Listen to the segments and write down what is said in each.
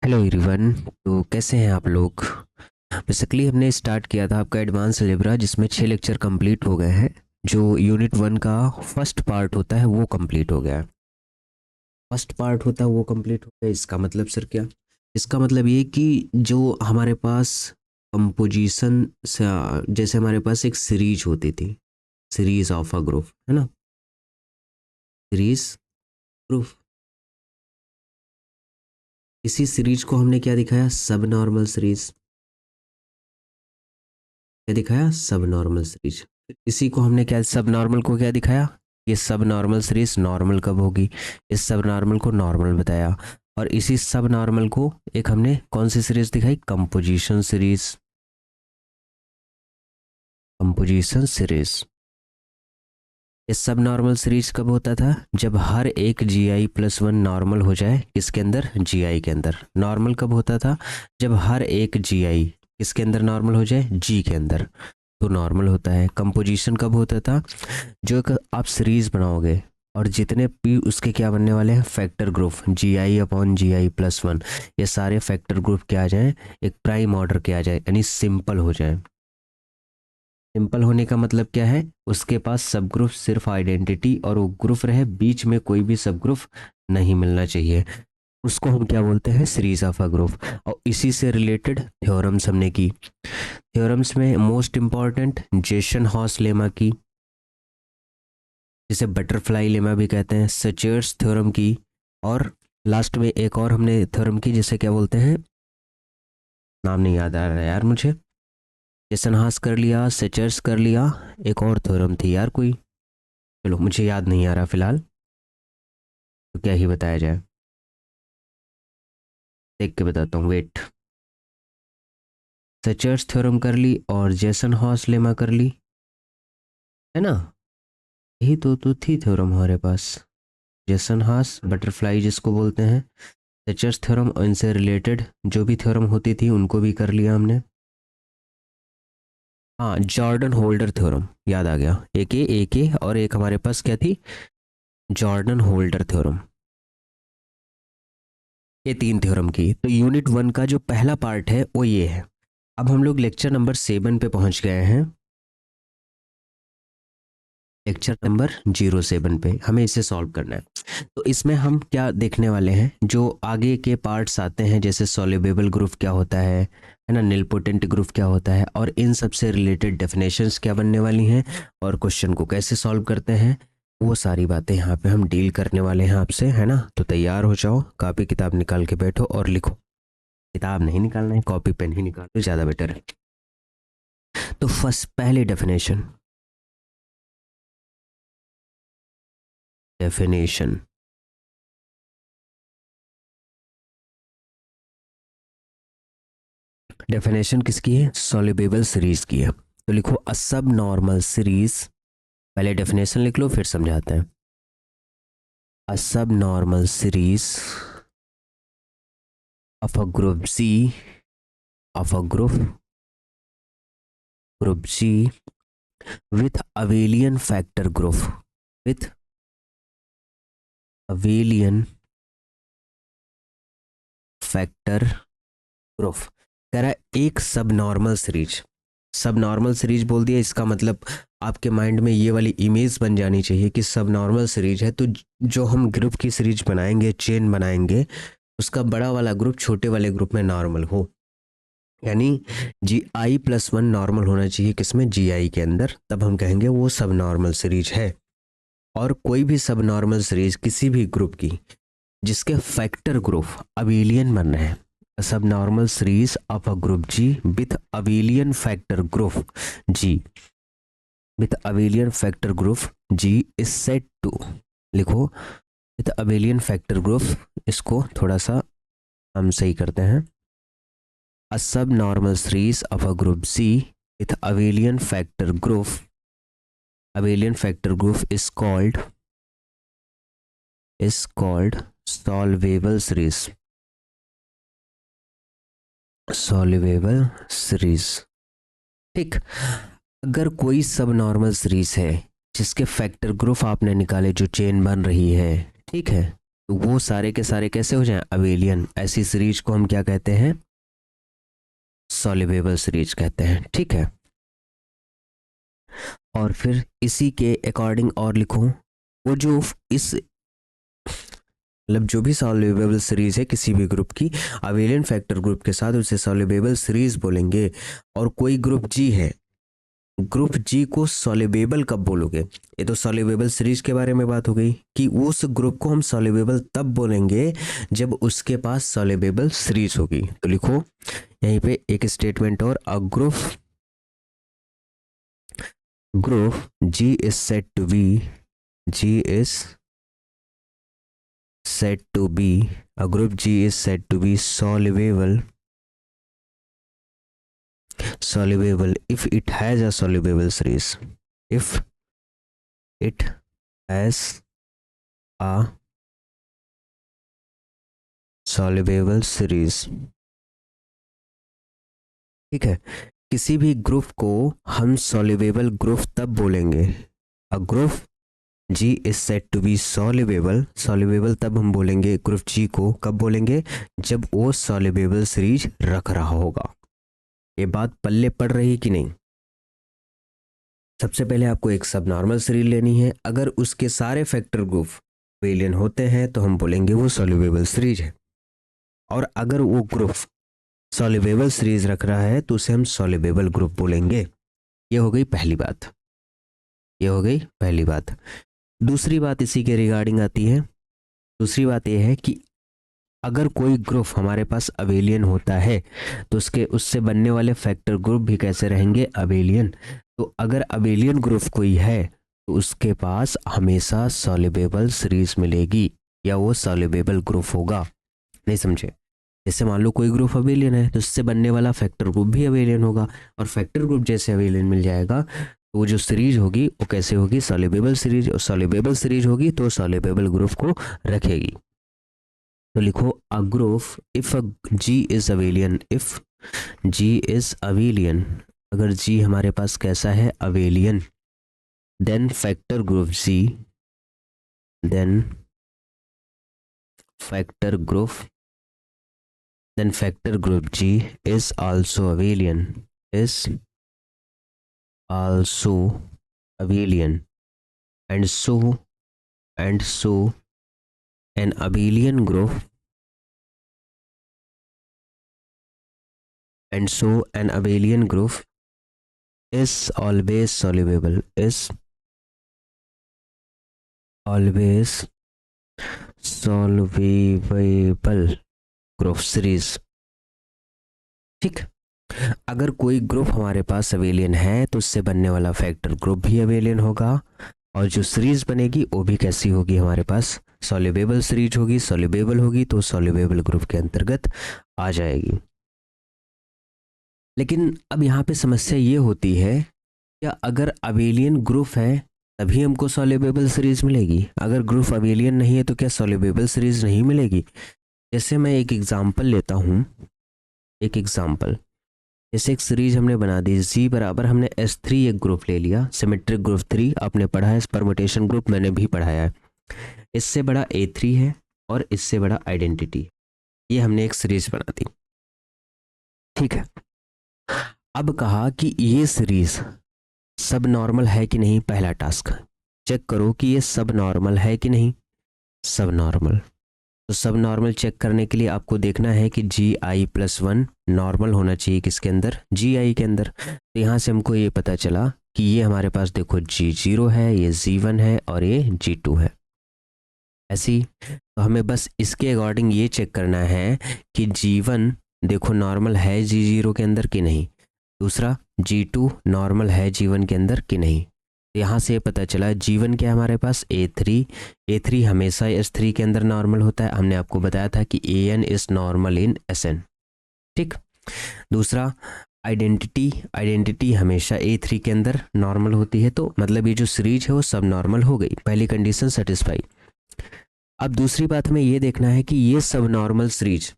Hello everyone. तो कैसे हैं आप लोग। बेसिकली हमने स्टार्ट किया था आपका एडवांस अलजेब्रा, जिसमें 6 लेक्चर कंप्लीट हो गए हैं। जो यूनिट 1 का फर्स्ट पार्ट होता है वो कंप्लीट हो गया है। फर्स्ट पार्ट होता है वो कंप्लीट हो गया। इसका मतलब सर क्या? इसका मतलब ये कि जो हमारे पास कंपोजिशन, जैसे हमारे पास एक सीरीज होती थी, सीरीज ऑफ अ ग्रुप, है ना, सीरीज ग्रुप। इसी सीरीज को हमने क्या दिखाया? सब नॉर्मल सीरीज। क्या दिखाया? सब नॉर्मल सीरीज। इसी को हमने क्या, सब नॉर्मल को क्या दिखाया? ये सब नॉर्मल सीरीज नॉर्मल कब होगी, इस सब नॉर्मल को नॉर्मल बताया। और इसी सब नॉर्मल को एक हमने कौन सी सीरीज दिखाई? Composition series. Composition series. इस सब नॉर्मल सीरीज कब होता था? जब हर एक gi+1 नॉर्मल हो जाए किसके अंदर? gi के अंदर। नॉर्मल कब होता था? जब हर एक gi किसके अंदर नॉर्मल हो जाए? g के अंदर, तो नॉर्मल होता है। कंपोजिशन कब होता था? जो एक आप सीरीज बनाओगे और जितने भी उसके क्या बनने वाले हैं? फैक्टर ग्रुप, gi/gi+1, ये सारे फैक्टर ग्रुप क्या आ जाए? एक प्राइम ऑर्डर के आ जाए, यानी सिंपल हो जाए। सिंपल होने का मतलब क्या है? उसके पास सब ग्रुप सिर्फ आइडेंटिटी और वो ग्रुप रहे, बीच में कोई भी सब ग्रुप नहीं मिलना चाहिए। उसको हम क्या बोलते हैं? Series of a group. और इसी से रिलेटेड थ्योरम्स हमने की। थ्योरम्स में most important Jason house lemma की, जिसे बटरफ्लाई लेमा भी कहते हैं, सचर्स थ्योरम की, और लास्ट में एक और हमने थ्योरम की जिसे क्या बोलते हैं, नाम नहीं याद आ रहा है यार मुझे। जेसन हॉस कर लिया, सचर्स कर लिया, एक और थ्योरम थी यार कोई, चलो मुझे याद नहीं आ रहा फिलहाल, तो क्या ही बताया जाए, देख के बताता हूँ, वेट। सचर्स थ्योरम कर ली और जेसन हॉस लेमा कर ली, है ना। यही तो थी थ्योरम हमारे पास। जेसन हॉस बटरफ्लाई जिसको बोलते हैं, सचर्स थ्योरम, और इनसे रिलेटेड जो भी थ्योरम होती थी उनको भी कर लिया हमने। हाँ, जॉर्डन होल्डर थ्योरम याद आ गया। एक और एक हमारे पास क्या थी? Jordan holder theorem. ये 3 थ्योरम की। तो यूनिट 1 का जो पहला पार्ट है वो ये है। अब हम लोग लेक्चर नंबर 7 पे पहुंच गए हैं। लेक्चर नंबर 07 पे हमें इसे सॉल्व करना है। तो इसमें हम क्या देखने वाले हैं? जो आगे के पार्ट्स आते हैं, जैसे सॉल्युबल ग्रुप क्या होता है ना, निलपोटेंट ग्रुप क्या होता है, और इन सब से रिलेटेड डेफिनेशंस क्या बनने वाली हैं, और क्वेश्चन को कैसे सॉल्व करते हैं, वो सारी बातें यहाँ पे हम डील करने वाले हैं आपसे, है ना। तो तैयार हो जाओ, कॉपी किताब निकाल के बैठो और लिखो। किताब नहीं निकालना है, कॉपी पेन ही निकालो, ज़्यादा बेटर है। तो फर्स्ट पहले डेफिनेशन, डेफिनेशन डेफिनेशन किसकी है? सॉल्युबल सीरीज की है। तो लिखो अ सब नॉर्मल सीरीज, पहले डेफिनेशन लिख लो फिर समझाते हैं। A subnormal series of a group C, of a group C with abelian factor group, with abelian factor group। कह रहा है एक सब नॉर्मल सीरीज। सब नॉर्मल सीरीज बोल दिया, इसका मतलब आपके माइंड में ये वाली इमेज बन जानी चाहिए कि सब नॉर्मल सीरीज है तो जो हम ग्रुप की सीरीज बनाएंगे, चेन बनाएंगे, उसका बड़ा वाला ग्रुप छोटे वाले ग्रुप में नॉर्मल हो। यानी gi+1 नॉर्मल होना चाहिए किसमें? gi के अंदर, तब हम कहेंगे वो सब नॉर्मल सीरीज है। और कोई भी सब नॉर्मल सीरीज किसी भी ग्रुप की जिसके फैक्टर ग्रुप अबेलियन बन रहे हैं, subnormal series of a group G with abelian factor group G, with abelian factor group G is said to, लिखो विथ अबेलियन फैक्टर ग्रुप, इसको थोड़ा सा हम सही करते हैं। A subnormal series of a group C with abelian factor group, abelian factor group is called solvable series, solvable series। ठीक। अगर कोई सब नॉर्मल सीरीज है जिसके फैक्टर ग्रुप आपने निकाले, जो चेन बन रही है, ठीक है, तो वो सारे के सारे कैसे हो जाएं, अबेलियन। ऐसी सीरीज को हम क्या कहते हैं, सॉल्युबल सीरीज कहते हैं। ठीक है, और फिर इसी के अकॉर्डिंग और लिखो, वो जो इस मतलब जो भी सॉल्युबल सीरीज है किसी भी ग्रुप की अबेलियन फैक्टर ग्रुप के साथ, उसे सॉल्युबल सीरीज बोलेंगे। और कोई ग्रुप जी है, ग्रुप जी को सॉल्युबल कब बोलोगे, ये तो सॉल्युबल सीरीज के बारे में बात हो गई कि उस ग्रुप को हम सॉल्युबल तब बोलेंगे जब उसके पास सॉल्युबल सीरीज होगी। तो लिखो यहीं पे एक स्टेटमेंट और, a group G is said to be, G is said to be, a group G is said to be soluble if it has a soluble series, if it has a soluble series। ठीक है, किसी भी group को हम soluble group तब बोलेंगे, a group G is said to be soluble तब हम बोलेंगे ग्रुप G को, कब बोलेंगे, जब वो सॉल्युबल सीरीज रख रहा होगा। ये बात पल्ले पड़ रही कि नहीं। सबसे पहले आपको एक सब नॉर्मल सीरीज लेनी है, अगर उसके सारे फैक्टर ग्रुप अबेलियन होते हैं तो हम बोलेंगे वो सॉल्युबल सीरीज है, और अगर वो ग्रुप सॉल्युबल सीरीज रख रहा है तो उसे हम सॉल्युबल ग्रुप बोलेंगे। ये हो गई पहली बात, ये हो गई पहली बात। दूसरी बात इसी के रिगार्डिंग आती है, दूसरी बात यह है कि अगर कोई ग्रुप हमारे पास अबेलियन होता है तो उससे बनने वाले फैक्टर ग्रुप भी कैसे रहेंगे, अबेलियन। तो अगर अबेलियन ग्रुप कोई है तो उसके पास हमेशा सॉल्युबल सीरीज मिलेगी, या वो सॉल्युबल ग्रुप होगा। नहीं समझे, जैसे मान लो कोई ग्रुप अबेलियन है तो उससे बनने वाला फैक्टर ग्रुप भी अबेलियन होगा, और फैक्टर ग्रुप जैसे अबेलियन मिल जाएगा तो वो जो सीरीज होगी वो कैसे होगी, सॉल्युबल सीरीज, और सॉल्युबल सीरीज होगी तो सॉल्युबल ग्रुप को रखेगी। तो लिखो a group if G is abelian, if G is abelian, अगर जी हमारे पास कैसा है, abelian, then factor group G, then factor group G is also abelian, is also abelian, and so an abelian group, and so an abelian group is always soluble, is always solvable group series. ठीक, अगर कोई group हमारे पास abelian है तो उससे बनने वाला factor group भी अबेलियन होगा, और जो सीरीज बनेगी वो भी कैसी होगी, हमारे पास सॉल्युबल सीरीज होगी, सॉल्युबल होगी तो सॉल्युबल ग्रुप के अंतर्गत आ जाएगी। लेकिन अब यहाँ पे समस्या ये होती है, क्या अगर अबेलियन ग्रुप है तभी हमको सॉल्युबल सीरीज मिलेगी, अगर ग्रुप अबेलियन नहीं है तो क्या सॉल्युबल सीरीज नहीं मिलेगी। जैसे मैं एक एग्जांपल लेता हूँ, एक एग्जांपल, जैसे एक सीरीज हमने बना दी जी बराबर, हमने S3 एक ग्रुप ले लिया, सिमेट्रिक ग्रुप 3 आपने पढ़ा है, परम्यूटेशन ग्रुप मैंने भी पढ़ाया है, इससे बड़ा A3 है और इससे बड़ा आइडेंटिटी, ये हमने एक सीरीज बना दी। ठीक है, अब कहा कि ये सीरीज सब नॉर्मल है कि नहीं, पहला टास्क चेक करो कि ये सब नॉर्मल है कि नहीं, सब नॉर्मल। तो सब नॉर्मल चेक करने के लिए आपको देखना है कि GI+1 नॉर्मल होना चाहिए किसके अंदर, GI के अंदर। तो यहाँ से हमको ये पता चला कि ये हमारे पास देखो G0 है, ये G1 है और ये G2 है। ऐसी तो हमें बस इसके अकॉर्डिंग ये चेक करना है कि G1 देखो नॉर्मल है G0 के अंदर कि नहीं, दूसरा G2 नॉर्मल है G1 के अंदर कि नहीं। यहाँ से पता चला G1 क्या हमारे पास A3 हमेशा S3 के अंदर नॉर्मल होता है, हमने आपको बताया था कि AN is normal in SN। ठीक, दूसरा आइडेंटिटी हमेशा A3 के अंदर नॉर्मल होती है, तो मतलब ये जो सीरीज है वो सब नॉर्मल हो गई, पहली कंडीशन सेटिस्फाई। अब दूसरी बात हमें ये देखना है कि ये सब नॉर्मल सीरीज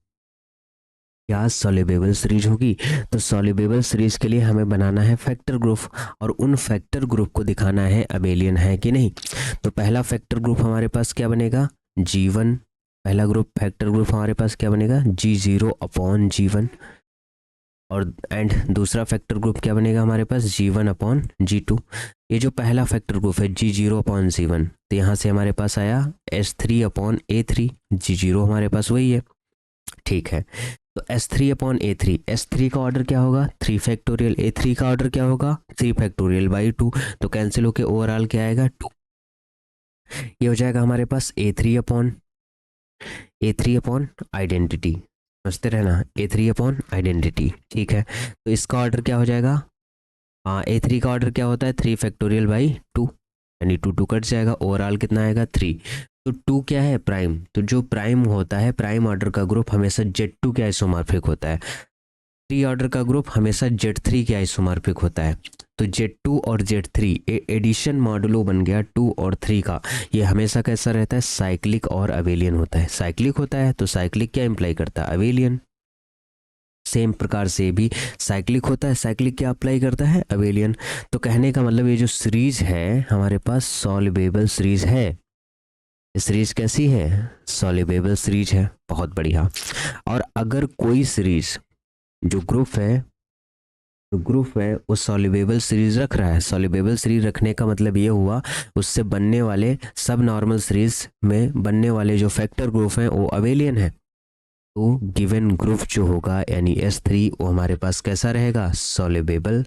क्या सॉल्युबल सीरीज होगी। तो सॉल्युबल सीरीज के लिए हमें बनाना है फैक्टर ग्रुप, और उन फैक्टर ग्रुप को दिखाना है अबेलियन है कि नहीं। तो पहला फैक्टर ग्रुप हमारे पास क्या बनेगा, G1 पहला ग्रुप फैक्टर ग्रुप हमारे पास क्या बनेगा G0 अपॉन G1, और एंड दूसरा फैक्टर ग्रुप क्या बनेगा हमारे पास G1 अपॉन G2। ये जो पहला फैक्टर ग्रुप है G0 अपॉन G1, तो यहाँ से हमारे पास आया S3 अपॉन A3, G0 हमारे पास वही है, ठीक है। तो S3 अपॉन A3, S3 का ऑर्डर क्या होगा 3 फैक्टोरियल, A3 का ऑर्डर क्या होगा 3 फैक्टोरियल बाई 2, तो कैंसिल होके ओवरऑल क्या आएगा 2। ये हो जाएगा हमारे पास A3 अपॉन आइडेंटिटी, समझते रहना, A3 अपॉन आइडेंटिटी, ठीक है। तो इसका ऑर्डर क्या हो जाएगा, हाँ A3 का ऑर्डर क्या होता है 3 फैक्टोरियल बाई 2, यानी 2 2 कट जाएगा, ओवरऑल कितना आएगा 3। तो 2 क्या है प्राइम, तो जो प्राइम होता है प्राइम ऑर्डर का ग्रुप हमेशा Z2 के आइसोमॉर्फिक होता है, 3 ऑर्डर का ग्रुप हमेशा Z3 के आइसोमॉर्फिक होता है। तो Z2 और Z3 एडिशन मॉडुलो बन गया 2 और 3 का, ये हमेशा कैसा रहता है साइक्लिक और अवेलियन होता है, साइक्लिक होता है तो साइक्लिक क्या इंप्लाई करता है अवेलियन, सेम प्रकार से भी साइक्लिक होता है, साइक्लिक क्या अप्लाई करता है अवेलियन। तो कहने का मतलब ये जो सीरीज है हमारे पास सॉल्युबल सीरीज है, सीरीज कैसी है सॉल्युबल सीरीज है, बहुत बढ़िया। और अगर कोई सीरीज जो ग्रुप है वो सॉल्युबल सीरीज रख रहा है, सॉल्युबल सीरीज रखने का मतलब ये हुआ उससे बनने वाले सब नॉर्मल सीरीज में बनने वाले जो फैक्टर ग्रुप हैं वो अवेलियन है, तो गिवन ग्रुप जो होगा यानी S3 वो हमारे पास कैसा रहेगा सॉल्युबल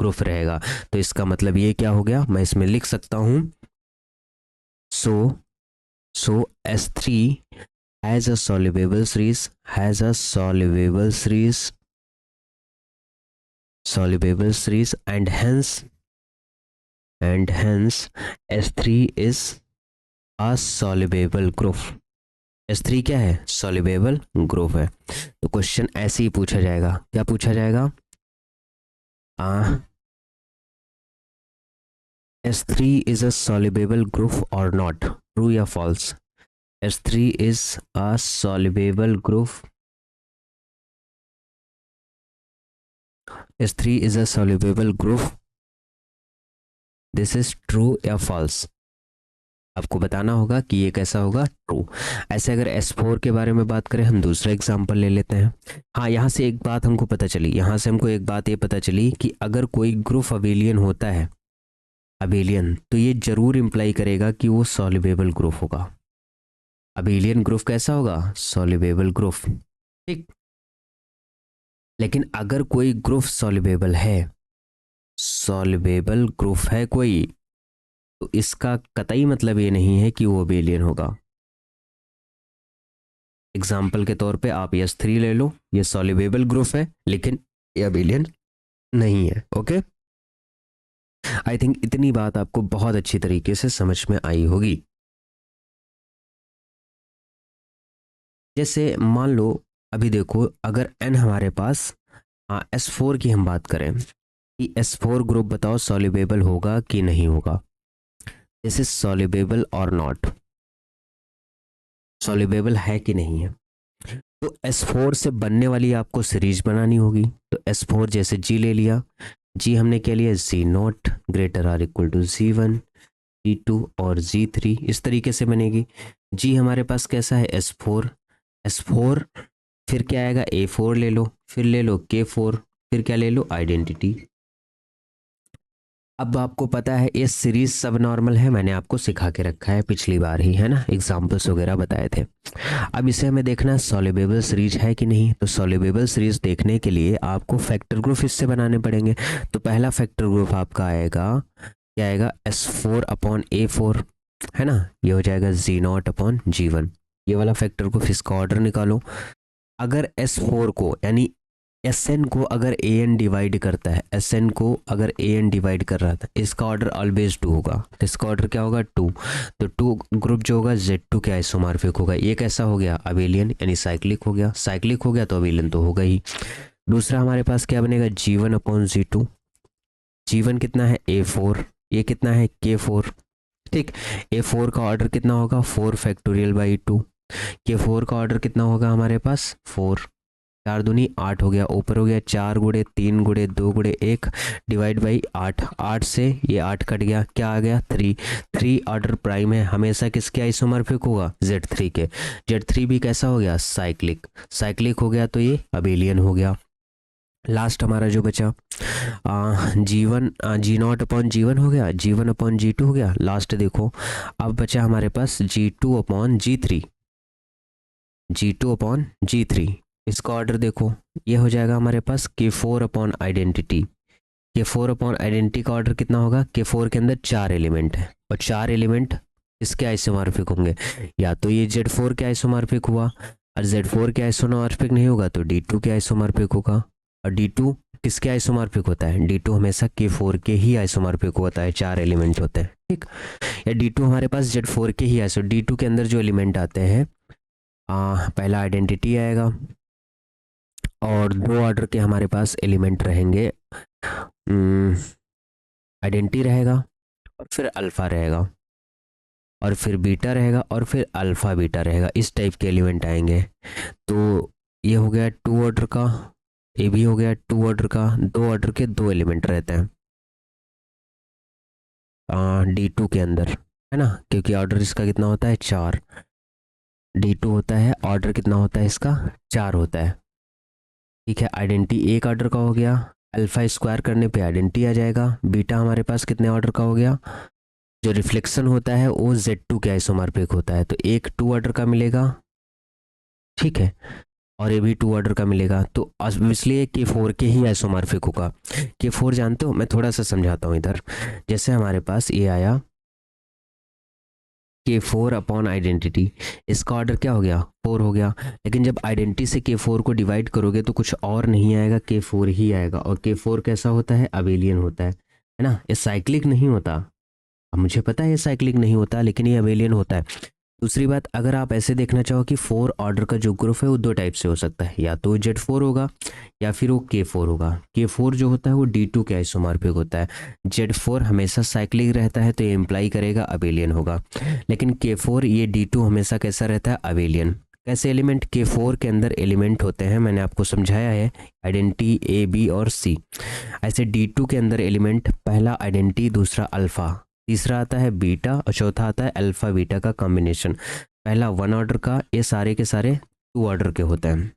ग्रुप रहेगा। तो इसका मतलब ये क्या हो गया, मैं इसमें लिख सकता हूं सो S3 has a soluble series and hence S3 is a soluble group, S3 क्या है सॉल्युबल ग्रुप है। तो क्वेश्चन ऐसे ही पूछा जाएगा, क्या पूछा जाएगा S3 is a soluble group or not, true या false, S3 is a soluble group, S3 is a soluble group, this is true या फॉल्स, आपको बताना होगा कि ये कैसा होगा ट्रू। ऐसे अगर S4 के बारे में बात करें, हम दूसरा एग्जांपल ले लेते हैं। हाँ, यहाँ से एक बात हमको पता चली, यहाँ से हमको एक बात ये पता चली कि अगर कोई ग्रुप अवेलियन होता है अवेलियन, तो ये जरूर इंप्लाई करेगा कि वो सॉल्युबल ग्रुप होगा, अवेलियन ग्रुप कैसा होगा सॉल्युबल ग्रुप, ठीक। लेकिन अगर कोई ग्रुप सॉल्युबल ग्रुप है कोई, तो इसका कतई मतलब ये नहीं है कि वो अवेलियन होगा। एग्जाम्पल के तौर पे आप S3 ले लो, ये सॉल्युबल ग्रुप है लेकिन ये अवेलियन नहीं है, ओके। आई थिंक इतनी बात आपको बहुत अच्छी तरीके से समझ में आई होगी। जैसे मान लो अभी देखो, अगर n हमारे पास S4 की हम बात करें कि S4 ग्रुप बताओ सॉल्युबल होगा कि नहीं होगा, दिस इज सॉल्युबल और नॉट, सॉल्युबल है कि नहीं है। तो S4 से बनने वाली आपको सीरीज बनानी होगी, तो S4 जैसे G ले लिया, G हमने क्या लिया Z0 greater or equal to Z1, G2 और Z3, इस तरीके से बनेगी। G हमारे पास कैसा है S4, फिर क्या आएगा A4 ले लो, फिर ले लो K4, फिर क्या ले लो आइडेंटिटी। अब आपको पता है ये सीरीज सब नॉर्मल है, मैंने आपको सिखा के रखा है पिछली बार ही, है ना, एग्जाम्पल्स वगैरह बताए थे। अब इसे हमें देखना है सॉल्युबल सीरीज है कि नहीं। तो सॉल्युबल सीरीज देखने के लिए आपको फैक्टर ग्रुप इससे बनाने पड़ेंगे। तो पहला फैक्टर ग्रुप आपका आएगा, क्या आएगा S4 अपॉन A4, है ना, ये हो जाएगा Z0 अपॉन G1, ये वाला फैक्टर ग्रुप, इसका ऑर्डर निकालो। अगर S4 को यानी Sn को अगर An डिवाइड करता है, Sn को अगर An डिवाइड कर रहा था, इसका ऑर्डर ऑलवेज 2 होगा, तो इसका ऑर्डर क्या होगा 2। तो 2 ग्रुप जो होगा Z2 के आइसोमॉर्फिक होगा, ये कैसा हो गया अवेलियन यानी साइक्लिक हो गया, साइक्लिक हो गया तो अवेलियन तो होगा ही। दूसरा हमारे पास क्या बनेगा G1 अपॉन Z2, G1 कितना है A4, ये कितना है K4, ठीक। A4 का ऑर्डर कितना होगा 4 फैक्टोरियल बाई 2, K4 का ऑर्डर कितना होगा हमारे पास 4, 4 दूनी 8 हो गया, ऊपर हो गया 4 गुणे 3 गुणे 2 गुणे 1 डिवाइड बाई 8, 8 से ये 8 कट गया, क्या आ गया 3, 3 ऑर्डर प्राइम है, हमेशा किसके आइसोमॉर्फिक होगा Z3 के, Z3 भी कैसा हो गया साइक्लिक, साइक्लिक हो गया तो ये अबेलियन हो गया। लास्ट हमारा जो बचा G1 G0 अपॉन G1 हो गया, G1 अपॉन G2 हो गया, लास्ट देखो अब बचा हमारे पास G2 upon G3, G2 upon G3, इसका ऑर्डर देखो ये हो जाएगा हमारे पास K4 upon identity, K4 upon identity का ऑर्डर कितना होगा, K4 के अंदर 4 एलिमेंट है और 4 एलिमेंट इसके आइसोमॉर्फिक होंगे, या तो ये Z4 के आइसोमॉर्फिक हुआ, और Z4 के आइसोमॉर्फिक नहीं होगा तो D2 के आइसोमॉर्फिक होगा, और D2 किसके आइसोमॉर्फिक होता है, D2 हमेशा K4 के ही आइसोमॉर्फिक होता है, 4 एलिमेंट होते हैं ठीक, या D2 हमारे पास Z4 के ही आइसो, D2 के अंदर जो एलिमेंट आते हैं पहला आइडेंटिटी आएगा और 2 ऑर्डर के हमारे पास एलिमेंट रहेंगे, आइडेंटिटी रहेगा और फिर अल्फ़ा रहेगा और फिर बीटा रहेगा और फिर अल्फ़ा बीटा रहेगा, इस टाइप के एलिमेंट आएंगे। तो ये हो गया 2 ऑर्डर का, ये भी हो गया 2 ऑर्डर का, 2 ऑर्डर के 2 एलिमेंट रहते हैं D2 के अंदर, है ना, क्योंकि ऑर्डर इसका कितना होता है 4, D2 होता है, ऑर्डर कितना होता है इसका 4 होता है ठीक है। आइडेंटिटी 1 ऑर्डर का हो गया, अल्फ़ा स्क्वायर करने पे आइडेंटिटी आ जाएगा, बीटा हमारे पास कितने ऑर्डर का हो गया, जो रिफ्लेक्शन होता है वो Z2 के आइसोमॉर्फिक होता है, तो एक 2 ऑर्डर का मिलेगा ठीक है, और ये भी 2 ऑर्डर का मिलेगा, तो इसलिए K4 के ही आइसोमॉर्फिक होगा। K4 जानते हो, मैं थोड़ा सा समझाता हूँ इधर, जैसे हमारे पास ये आया K4 अपॉन आइडेंटिटी, इसका ऑर्डर क्या हो गया 4 हो गया, लेकिन जब आइडेंटिटी से K4 को डिवाइड करोगे तो कुछ और नहीं आएगा, K4 ही आएगा, और K4 कैसा होता है अबेलियन होता है ना, ये साइक्लिक नहीं होता, अब मुझे पता है ये साइक्लिक नहीं होता लेकिन ये अबेलियन होता है। दूसरी बात, अगर आप ऐसे देखना चाहो कि 4 ऑर्डर का जो ग्रुप है वो 2 टाइप से हो सकता है, या तो Z4 होगा या फिर वो K4 होगा। K4 जो होता है वो D2 के आइसोमॉर्फिक होता है, Z4 हमेशा साइक्लिक रहता है तो ये इम्प्लाई करेगा अबेलियन होगा, लेकिन K4 ये D2 हमेशा कैसा रहता है अबेलियन। कैसे एलिमेंट, K4 के अंदर एलिमेंट होते हैं, मैंने आपको समझाया है आइडेंटिटी A B और C, ऐसे D2 के अंदर एलिमेंट पहला आइडेंटिटी, दूसरा अल्फ़ा, तीसरा आता है बीटा और चौथा आता है अल्फ़ा बीटा का कॉम्बिनेशन, पहला 1 ऑर्डर का, ये सारे के सारे 2 ऑर्डर के होते हैं,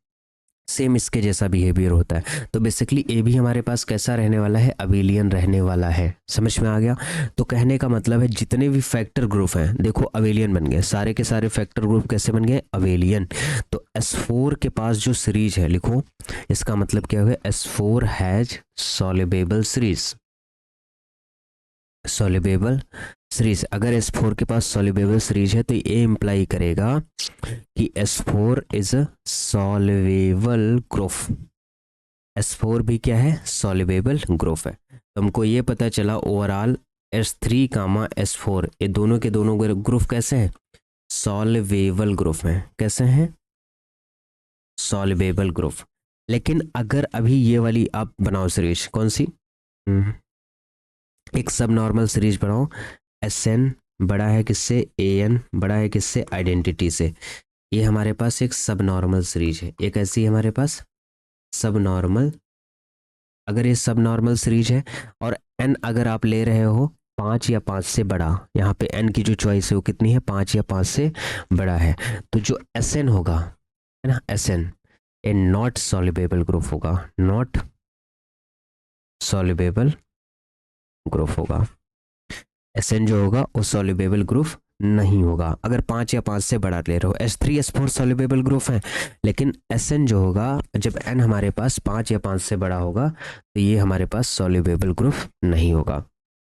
सेम इसके जैसा बिहेवियर होता है। तो बेसिकली ए भी हमारे पास कैसा रहने वाला है अबेलियन रहने वाला है, समझ में आ गया। तो कहने का मतलब है जितने भी फैक्टर ग्रुप हैं देखो अबेलियन बन गए, सारे के सारे फैक्टर ग्रुप कैसे बन गए अबेलियन। तो S4 के पास जो सीरीज है लिखो, इसका मतलब क्या हुआ, S4 has soluble series, soluble series. अगर S4 के पास सॉल्युबल सीरीज है तो ये इम्प्लाई करेगा कि S4 is a soluble group, S4 भी क्या है सॉल्युबल ग्रुप है। तो हमको ये पता चला ओवरऑल S3 कामा S4 ये दोनों के दोनों ग्रुप कैसे हैं, सॉल्युबल ग्रुप हैं, कैसे हैं सॉल्युबल ग्रुप। लेकिन अगर अभी ये वाली आप बनाओ सीरीज, कौन सी, एक सब नॉर्मल सीरीज बनाओ, SN बड़ा है किससे, AN बड़ा है किससे आइडेंटिटी से, ये हमारे पास एक सब नॉर्मल सीरीज है, एक ऐसी हमारे पास सब नॉर्मल। अगर ये सब नॉर्मल सीरीज है और N अगर आप ले रहे हो 5 या 5 से बड़ा, यहाँ पे N की जो चॉइस है वो कितनी है 5 या 5 से बड़ा है, तो जो SN होगा है ना, SN A not soluble group होगा, नॉट सॉल्युबल ग्रुप होगा। SN जो होगा वो सॉल्युबल ग्रुप नहीं होगा अगर 5 या 5 से बड़ा ले रहे हो। S3 S4 सॉल्युबल ग्रुप है, लेकिन SN जो होगा जब N हमारे पास 5 या 5 से बड़ा होगा तो ये हमारे पास सॉल्युबल ग्रुप नहीं होगा।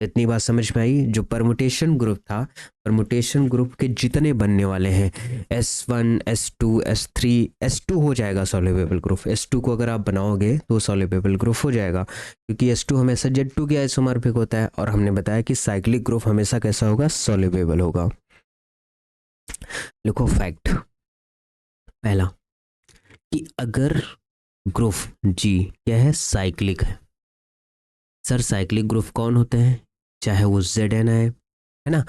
इतनी बात समझ में आई। जो परमुटेशन ग्रुप था, परमुटेशन ग्रुप के जितने बनने वाले हैं S1 S2 S3, S2 हो जाएगा सॉल्युबल ग्रुप, S2 को अगर आप बनाओगे तो सॉल्युबल ग्रुप हो जाएगा क्योंकि S2 हमेशा Z2 के आइसोमॉर्फिक होता है, और हमने बताया कि साइक्लिक ग्रुप हमेशा कैसा होगा सॉल्युबल होगा। लिखो फैक्ट पहला कि अगर ग्रुप G क्या है साइक्लिक है, सर साइक्लिक ग्रुप कौन होते हैं, चाहे वो Zn है ना,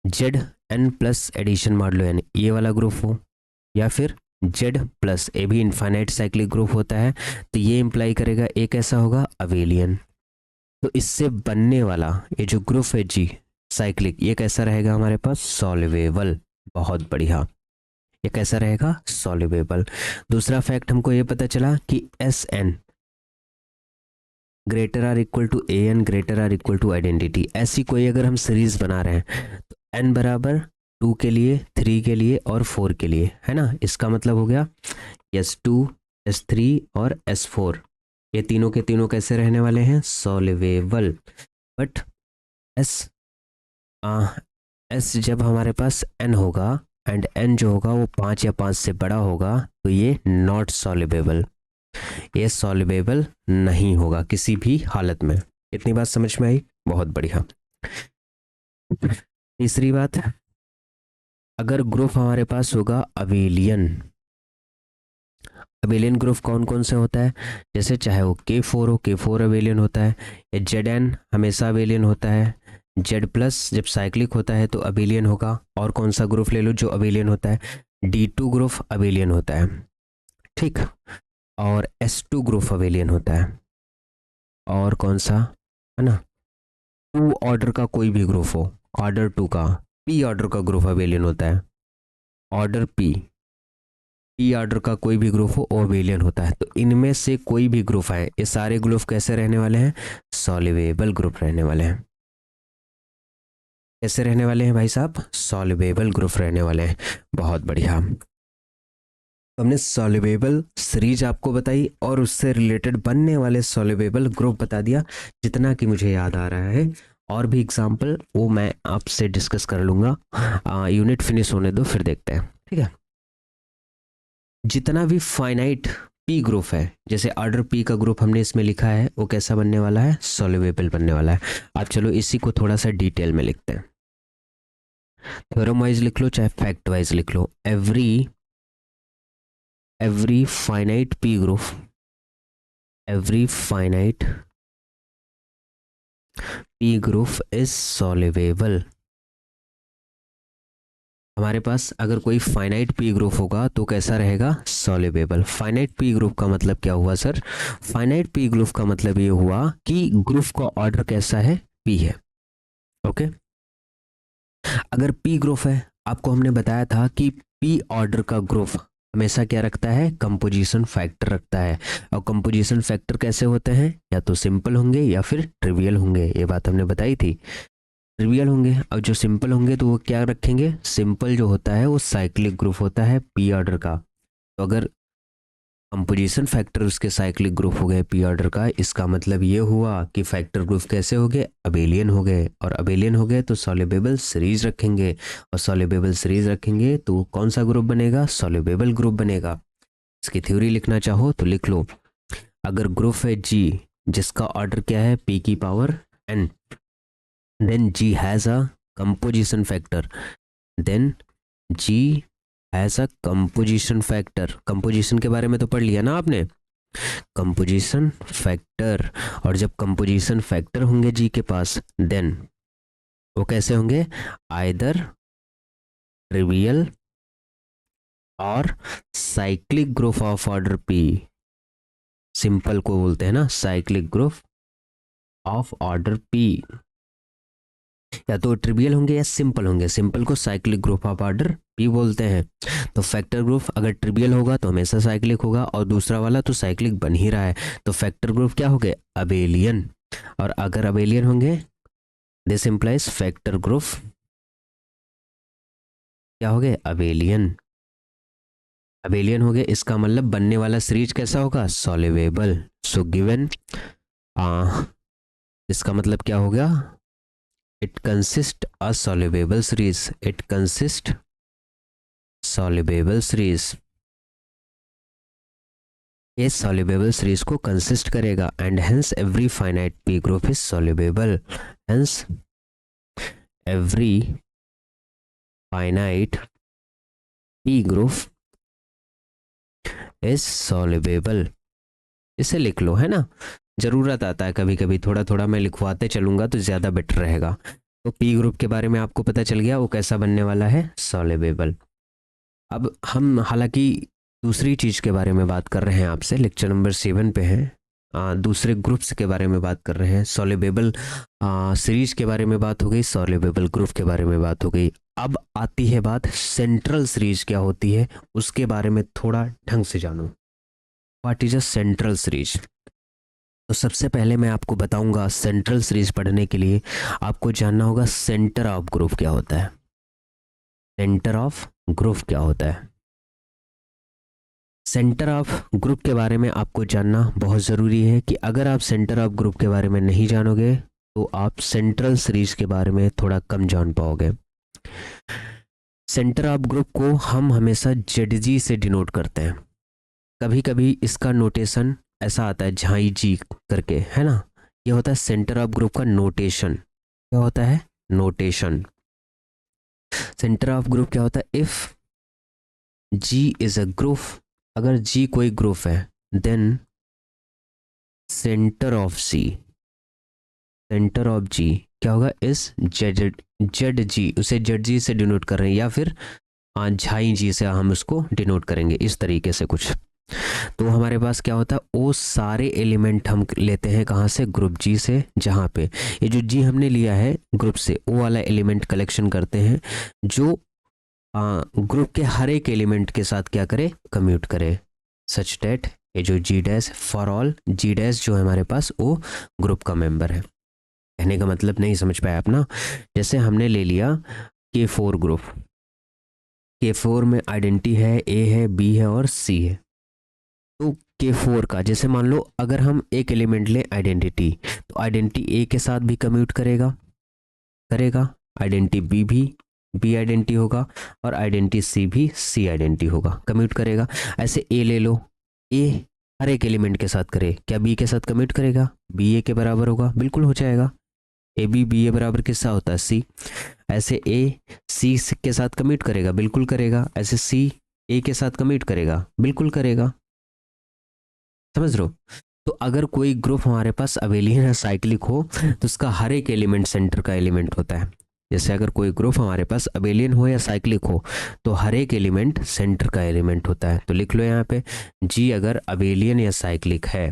Zn प्लस एडिशन मान लो यानी ये वाला ग्रुप हो, या फिर जेड प्लस ए भी इनफाइनाइट साइक्लिक ग्रुप होता है, तो ये इंप्लाई करेगा ए कैसा होगा, अबेलियन। तो इससे बनने वाला ये जो ग्रुप है जी साइक्लिक, ये कैसा रहेगा हमारे पास, सॉल्युबल। बहुत बढ़िया, ये कैसा रहेगा, सॉल्युबल। दूसरा फैक्ट हमको ये पता चला कि S N greater or equal to A N greater or equal to identity, ऐसी कोई अगर हम सीरीज बना रहे हैं तो एन बराबर 2 के लिए, 3 के लिए और 4 के लिए, है ना। इसका मतलब हो गया S2 S3 और S4, ये तीनों के तीनों कैसे रहने वाले हैं, सॉल्युबल। बट एस जब हमारे पास एन होगा एंड एन जो होगा वो 5 या 5 से बड़ा होगा, तो ये नॉट सॉल्युबल, ये सॉल्युबल नहीं होगा किसी भी हालत में। इतनी बात समझ में आई, बहुत बढ़िया। तीसरी बात, अगर ग्रुप हमारे पास होगा अबेलियन, अबेलियन ग्रुप कौन कौन से होता है, जैसे चाहे वो K4 हो, K4 अबेलियन होता है, या Zn हमेशा अबेलियन होता है, Z प्लस जब साइक्लिक होता है तो अबेलियन होगा। और कौन सा ग्रुप ले लो जो अबेलियन होता है, D2 ग्रुप अबेलियन होता है, ठीक। और S2 ग्रुप अबेलियन होता है। और कौन सा, है ना, 2 ऑर्डर का कोई भी ग्रुप हो, ऑर्डर 2 का, P ऑर्डर का ग्रुप अबेलियन होता है, ऑर्डर P ऑर्डर का कोई भी ग्रुप हो वो अबेलियन होता है। तो इनमें से कोई भी ग्रुप आए, ये सारे ग्रुप कैसे रहने वाले हैं, सॉल्युबल ग्रुप रहने वाले हैं। कैसे रहने वाले हैं भाई साहब, सॉल्युबल ग्रुप रहने वाले हैं। बहुत बढ़िया, हमने सॉल्युबल सीरीज आपको बताई और उससे रिलेटेड बनने वाले सॉल्युबल ग्रुप बता दिया, जितना कि मुझे याद आ रहा है। और भी एग्जांपल वो मैं आपसे डिस्कस कर लूँगा, यूनिट फिनिश होने दो फिर देखते हैं, ठीक है। जितना भी फाइनाइट पी ग्रुप है, जैसे ऑर्डर पी का ग्रुप हमने इसमें लिखा है, वो कैसा बनने वाला है, सॉल्युबल बनने वाला है। आप चलो इसी को थोड़ा सा डिटेल में लिखते हैं, थ्योरम वाइज लिख लो चाहे फैक्ट वाइज लिख लो। every finite p group, every finite p group is soluble। हमारे पास अगर कोई फाइनाइट पी ग्रुप होगा तो कैसा रहेगा, सॉल्युबल। फाइनाइट पी ग्रुप का मतलब क्या हुआ सर, फाइनाइट पी ग्रुप का मतलब ये हुआ कि ग्रुप का ऑर्डर कैसा है, पी है, ओके। अगर पी ग्रुप है, आपको हमने बताया था कि पी ऑर्डर का ग्रुप हमेशा क्या रखता है, कंपोजिशन फैक्टर रखता है। और कंपोजिशन फैक्टर कैसे होते हैं, या तो सिंपल होंगे या फिर ट्रिवियल होंगे, ये बात हमने बताई थी। ट्रिवियल होंगे, और जो सिंपल होंगे तो वो क्या रखेंगे, सिंपल जो होता है वो साइक्लिक ग्रुप होता है पी ऑर्डर का। तो अगर कंपोजिशन फैक्टर उसके साइक्लिक ग्रुप हो गए पी ऑर्डर का, इसका मतलब ये हुआ कि फैक्टर ग्रुप कैसे हो गए, अबेलियन हो गए। और अबेलियन हो गए तो सॉल्युबल सीरीज रखेंगे, और सॉल्युबल सीरीज रखेंगे तो कौन सा ग्रुप बनेगा, सॉल्युबल ग्रुप बनेगा। इसकी थ्योरी लिखना चाहो तो लिख लो, अगर ग्रुप है जी जिसका ऑर्डर क्या है, पी की power N, then G has a composition factor, then G has a composition factor। Composition के बारे में तो पढ़ लिया ना आपने, कंपोजिशन फैक्टर। और जब कंपोजिशन फैक्टर होंगे G के पास, देन वो कैसे होंगे, आइदर ट्रिवियल और cyclic group of order P। Simple को बोलते हैं ना cyclic group of order P, या तो ट्रिवियल होंगे या सिंपल होंगे। सिंपल को cyclic group of order P बोलते हैं। तो फैक्टर ग्रुप अगर ट्रिवियल होगा तो हमेशा साइक्लिक होगा, और दूसरा वाला तो साइक्लिक बन ही रहा है, तो फैक्टर ग्रुप क्या हो गए, अबेलियन। और अगर अबेलियन होंगे, दिस इंप्लाइज फैक्टर ग्रुप क्या हो गए, अबेलियन। अबेलियन हो गए, इसका मतलब बनने वाला सीरीज कैसा होगा, सॉल्युबल। सो गिवन, इसका मतलब क्या हो गया, it consists a soluble series, it consists soluble series, ये soluble series को consist करेगा, and hence every finite p group is soluble, hence every finite p group is soluble। इसे लिख लो, है ना, ज़रूरत आता है कभी कभी थोड़ा थोड़ा मैं लिखवाते चलूँगा तो ज़्यादा बेटर रहेगा। तो पी ग्रुप के बारे में आपको पता चल गया वो कैसा बनने वाला है, सॉल्युबल। अब हम हालांकि दूसरी चीज़ के बारे में बात कर रहे हैं आपसे, लेक्चर नंबर 7 पे हैं। दूसरे ग्रुप्स के बारे में बात कर रहे हैं। सॉल्युबल सीरीज के बारे में बात हो गई, सॉल्युबल ग्रुप के बारे में बात हो गई। अब आती है बात सेंट्रल सीरीज क्या होती है, उसके बारे में थोड़ा ढंग से जानो। What is a central series? तो सबसे पहले मैं आपको बताऊंगा, सेंट्रल सीरीज पढ़ने के लिए आपको जानना होगा सेंटर ऑफ ग्रुप क्या होता है। सेंटर ऑफ ग्रुप क्या होता है? सेंटर ऑफ ग्रुप के बारे में आपको जानना बहुत ज़रूरी है कि अगर आप सेंटर ऑफ ग्रुप के बारे में नहीं जानोगे तो आप सेंट्रल सीरीज के बारे में थोड़ा कम जान पाओगे। सेंटर ऑफ ग्रुप को हम हमेशा जेडजी से डिनोट करते हैं। कभी कभी इसका नोटेशन ऐसा आता है झाई जी करके, है ना। ये होता है सेंटर ऑफ ग्रुप का नोटेशन। क्या होता है? नोटेशन। सेंटर ऑफ ग्रुप क्या होता है? If G is a group, अगर जी कोई ग्रुप है, then centre of G, centre of G क्या होगा? इस जेड जी, उसे जेड जी से डिनोट कर रहे हैं, या फिर झाई जी से हम उसको डिनोट करेंगे इस तरीके से कुछ। तो हमारे पास क्या होता है, वो सारे एलिमेंट हम लेते हैं कहाँ से? ग्रुप जी से। जहाँ पे ये जो जी हमने लिया है ग्रुप से, वो वाला एलिमेंट कलेक्शन करते हैं जो ग्रुप के हर एक एलिमेंट के साथ क्या करे? कम्यूट करे। सच डेट ये जो G dash for all G dash जो है हमारे पास, वो ग्रुप का मेंबर है। कहने का मतलब नहीं समझ पाया आप ना। जैसे हमने ले लिया K4 ग्रुप, K4 में आइडेंटिटी है, ए है, बी है और सी है। तो K4 का जैसे मान लो अगर हम एक एलिमेंट ले आइडेंटिटी, तो आइडेंटिटी ए के साथ भी कम्यूट करेगा, आइडेंटिटी बी भी बी आइडेंटिटी होगा, और आइडेंटिटी सी भी सी आइडेंटिटी होगा, कम्यूट करेगा। ऐसे ए ले लो, ए हर एक एलिमेंट के साथ करे, क्या बी के साथ कम्यूट करेगा? बी ए के बराबर होगा, बिल्कुल हो जाएगा। ए बी ए बराबर किसका होता है? सी। ऐसे ए सी के साथ कम्यूट करेगा, बिल्कुल करेगा। ऐसे सी ए के साथ कम्यूट करेगा, बिल्कुल करेगा। समझ रहे हो? तो अगर कोई ग्रुप हमारे पास अबेलियन या साइक्लिक हो तो उसका हर एक एलिमेंट सेंटर का एलिमेंट होता है। जैसे अगर कोई ग्रुप हमारे पास अबेलियन हो या साइक्लिक हो तो हर एक एलिमेंट सेंटर का एलिमेंट होता है। तो लिख लो यहाँ पे, जी अगर अबेलियन या साइक्लिक है,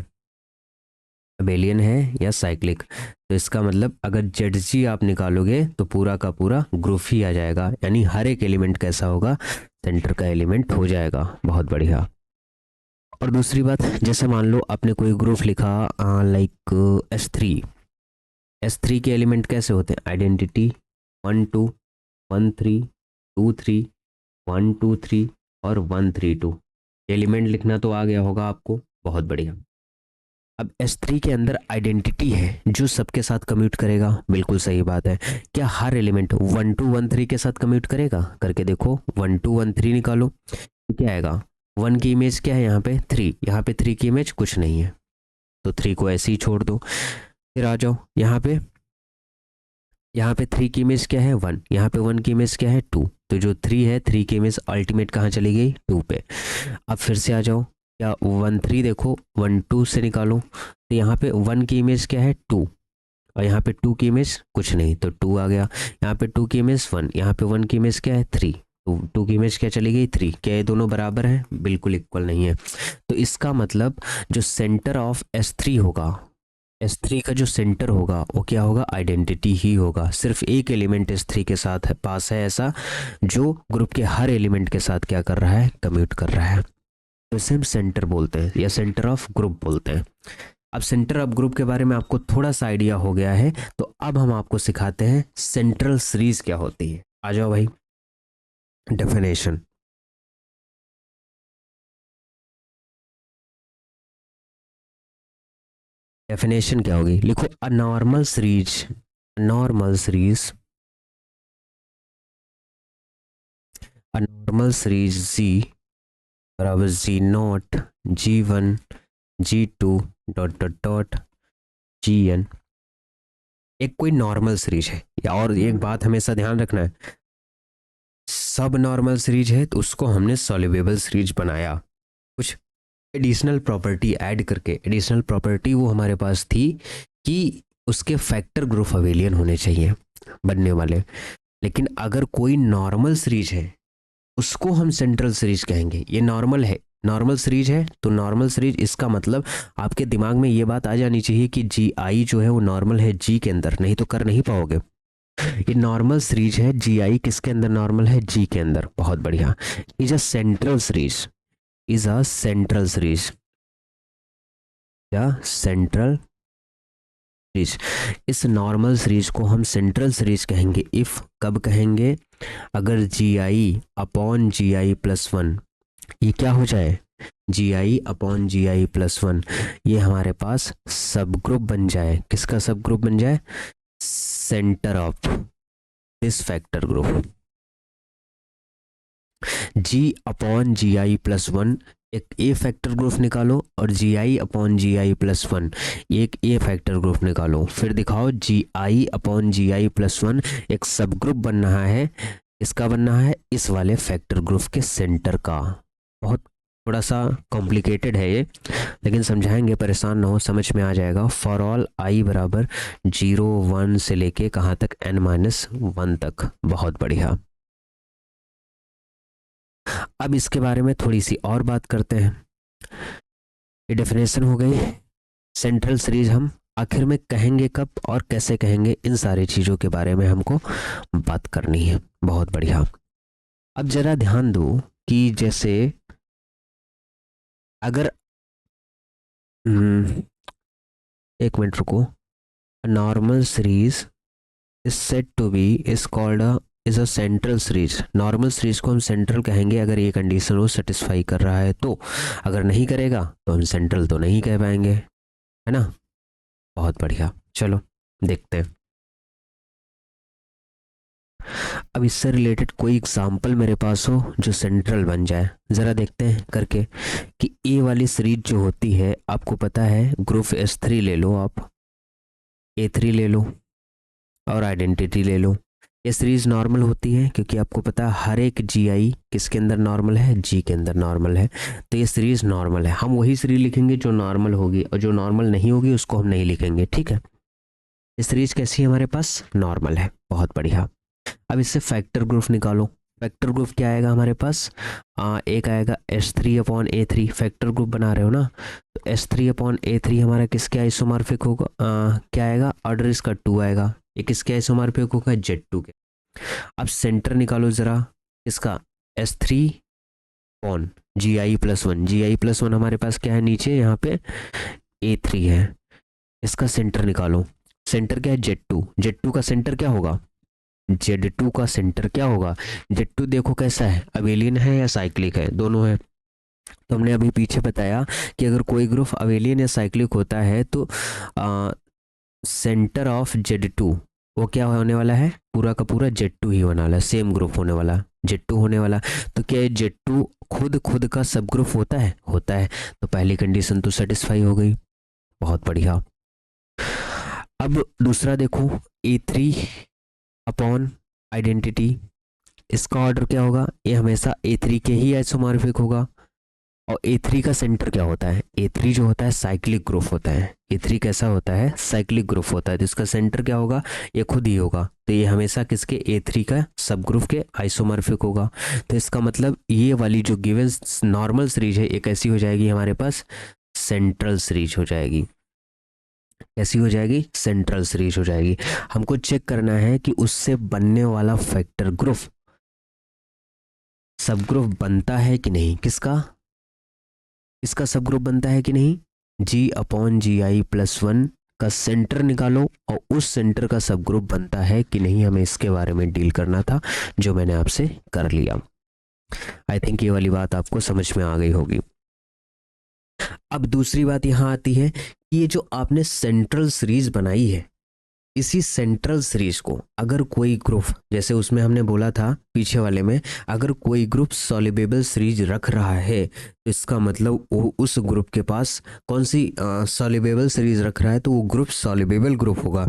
अबेलियन है या साइक्लिक, तो इसका मतलब अगर जेड जी आप निकालोगे तो पूरा का पूरा ग्रुप ही आ जाएगा, यानी हर एक एलिमेंट कैसा होगा? सेंटर का एलिमेंट हो जाएगा। बहुत बढ़िया। और दूसरी बात, जैसे मान लो आपने कोई ग्रुप लिखा लाइक S3 के एलिमेंट कैसे होते हैं? आइडेंटिटी 1 2 1 3 2 3 1 2 3 और 1 3 2। एलिमेंट लिखना तो आ गया होगा आपको, बहुत बढ़िया। अब S3 के अंदर आइडेंटिटी है जो सबके साथ कम्यूट करेगा, बिल्कुल सही बात है। क्या हर एलिमेंट 1 2 1 3 के साथ कम्यूट करेगा? करके देखो, 1 2 1 3 निकालो तो क्या आएगा? 1 की इमेज क्या है यहाँ पे? 3। यहाँ पे 3 की इमेज कुछ नहीं है, तो 3 को ऐसे ही छोड़ दो। फिर आ जाओ यहाँ पे 3 की इमेज क्या है? 1। यहाँ पे 1 की इमेज क्या है? 2। तो जो 3 है, 3 की इमेज अल्टीमेट कहाँ चली गई? 2 पे। अब फिर से आ जाओ, क्या 1 3 देखो 1 2 से निकालो, तो यहाँ पे 1 की इमेज क्या है? 2, और यहाँ पे 2 की इमेज कुछ नहीं, तो 2 आ गया। यहाँ पे 2 की इमेज 1, यहाँ पे 1 की इमेज क्या है? 3, तो 2 की इमेज क्या चली गई? 3। क्या ये दोनों बराबर हैं? बिल्कुल इक्वल नहीं है। तो इसका मतलब जो सेंटर ऑफ S3 होगा, S3 का जो सेंटर होगा वो क्या होगा? आइडेंटिटी ही होगा। सिर्फ एक एलिमेंट S3 के साथ है, पास है ऐसा, जो ग्रुप के हर एलिमेंट के साथ क्या कर रहा है? कम्यूट कर रहा है। तो इसे हम सेंटर बोलते हैं या सेंटर ऑफ ग्रुप बोलते हैं। अब सेंटर ऑफ ग्रुप के बारे में आपको थोड़ा सा आइडिया हो गया है, तो अब हम आपको सिखाते हैं सेंट्रल सीरीज क्या होती है। आ जाओ भाई, डेफिनेशन। डेफिनेशन क्या होगी? लिखो, a normal series, normal series, a normal series G बराबर G0 G1 G2 dot dot dot Gn एक कोई नॉर्मल सीरीज है। या और एक बात हमेशा ध्यान रखना है, सब नॉर्मल सीरीज है तो उसको हमने सॉल्युबल सीरीज बनाया, कुछ एडिशनल प्रॉपर्टी ऐड करके। एडिशनल प्रॉपर्टी वो हमारे पास थी कि उसके फैक्टर ग्रुप अबेलियन होने चाहिए बनने वाले। लेकिन अगर कोई नॉर्मल सीरीज है उसको हम सेंट्रल सीरीज कहेंगे। ये नॉर्मल है, नॉर्मल सीरीज है तो नॉर्मल सीरीज, इसका मतलब आपके दिमाग में ये बात आ जानी चाहिए कि जी आई जो है वो नॉर्मल है जी के अंदर, नहीं तो कर नहीं पाओगे। ये नॉर्मल सीरीज है, जी आई किसके अंदर नॉर्मल है, जी के अंदर। बहुत बढ़िया। Is a central series, is a central series, या सेंट्रल सीरीज। इस नॉर्मल सीरीज को हम सेंट्रल सीरीज कहेंगे इफ, कब कहेंगे, अगर जी I upon G I plus one ये क्या हो जाए, जी I upon G I plus one, ये हमारे पास सब ग्रुप बन जाए। किसका सब ग्रुप बन जाए, center of this factor group. G upon G I plus one एक ए फैक्टर ग्रुप निकालो, और G I upon G I plus one एक ए फैक्टर ग्रुप निकालो। फिर दिखाओ G I upon G I plus one एक subgroup बन रहा है, इसका बन रहा है इस वाले फैक्टर ग्रुप के सेंटर का। बहुत थोड़ा सा कॉम्प्लिकेटेड है ये, लेकिन समझाएंगे, परेशान ना हो, समझ में आ जाएगा। फॉर ऑल आई बराबर 0 1 से लेके कहाँ तक, n-1 तक। बहुत बढ़िया। अब इसके बारे में थोड़ी सी और बात करते हैं। ये डेफिनेशन हो गई सेंट्रल सीरीज। हम आखिर में कहेंगे कब और कैसे कहेंगे, इन सारी चीज़ों के बारे में हमको बात करनी है। बहुत बढ़िया। अब जरा ध्यान दो कि जैसे अगर एक मिनट रुको, normal series is said to be is called is a central series. Normal series को हम सेंट्रल कहेंगे अगर ये कंडीशन वो सेटिस्फाई कर रहा है तो, अगर नहीं करेगा तो हम सेंट्रल तो नहीं कह पाएंगे, है ना। बहुत बढ़िया, चलो देखते हैं। अब इससे रिलेटेड कोई एग्जाम्पल मेरे पास हो जो सेंट्रल बन जाए, ज़रा देखते हैं करके। कि ए वाली सीरीज जो होती है, आपको पता है ग्रुप S3 ले लो, आप A3 ले लो और आइडेंटिटी ले लो। ये सीरीज नॉर्मल होती है क्योंकि आपको पता है हर एक जी आई किसके अंदर नॉर्मल है, जी के अंदर नॉर्मल है, तो ये सीरीज नॉर्मल है। हम वही सीरीज लिखेंगे जो नॉर्मल होगी, और जो नॉर्मल नहीं होगी उसको हम नहीं लिखेंगे, ठीक है। ये सीरीज कैसी है, हमारे पास नॉर्मल है। बहुत बढ़िया। अब इससे फैक्टर ग्रुप निकालो। फैक्टर ग्रुप क्या आएगा हमारे पास, एक आएगा S3 upon A3। Factor group बना रहे हो ना, तो S3 अपॉन A3 हमारा किसके आइसोमॉर्फिक होगा, क्या आएगा, ऑर्डर इसका 2 आएगा। ये किसके आइसोमॉर्फिक होगा, Z2 के। अब सेंटर निकालो जरा इसका, S3 upon G I plus one. Ji I plus one हमारे पास क्या है नीचे, यहाँ पे A3 है। इसका सेंटर निकालो। सेंटर क्या है, Z2। Z2 का सेंटर क्या होगा, Z2 का सेंटर क्या होगा, Z2 देखो कैसा है, अबेलियन है या साइक्लिक है, दोनों है। तो हमने अभी पीछे बताया कि अगर कोई ग्रुप अबेलियन या साइक्लिक होता है तो सेंटर ऑफ Z2 वो क्या होने वाला है, पूरा का पूरा Z2 ही होने वाला है, सेम ग्रुप होने वाला, Z2 होने वाला। तो क्या ये Z2 खुद खुद का सब ग्रुप होता है, होता है। तो पहली कंडीशन तो सेटिस्फाई हो गई। बहुत बढ़िया। अब दूसरा देखो, A3 अपॉन आइडेंटिटी, इसका ऑर्डर क्या होगा, ये हमेशा A3 के ही आइसोमॉर्फिक होगा। और A3 का सेंटर क्या होता है, A3 जो होता है साइक्लिक ग्रुप होता है। A3 कैसा होता है, साइक्लिक ग्रुप होता है, तो इसका सेंटर क्या होगा, ये खुद ही होगा। तो ये हमेशा किसके, A3 का सब ग्रुप के आइसोमॉर्फिक होगा। तो इसका मतलब ये वाली जो गिवन नॉर्मल सीरीज है, एक ऐसी हो जाएगी हमारे पास सेंट्रल सीरीज हो जाएगी। कैसी हो जाएगी, सेंट्रल सीरीज हो जाएगी। हमको चेक करना है कि उससे बनने वाला फैक्टर ग्रुप सब ग्रुप बनता है कि नहीं। किसका, इसका सब ग्रुप बनता है कि नहीं, जी upon G I plus one का सेंटर निकालो और उस सेंटर का सब ग्रुप बनता है कि नहीं, हमें इसके बारे में डील करना था, जो मैंने आपसे कर लिया। आई थिंक ये वाली बात आपको समझ में आ गई होगी। अब दूसरी बात यहाँ आती है कि ये जो आपने सेंट्रल सीरीज बनाई है, इसी सेंट्रल सीरीज को अगर कोई ग्रुप, जैसे उसमें हमने बोला था पीछे वाले में, अगर कोई ग्रुप सॉल्युबल सीरीज रख रहा है तो इसका मतलब वो उस ग्रुप के पास कौन सी सॉल्युबल सीरीज रख रहा है, तो वो ग्रुप सॉल्युबल ग्रुप होगा।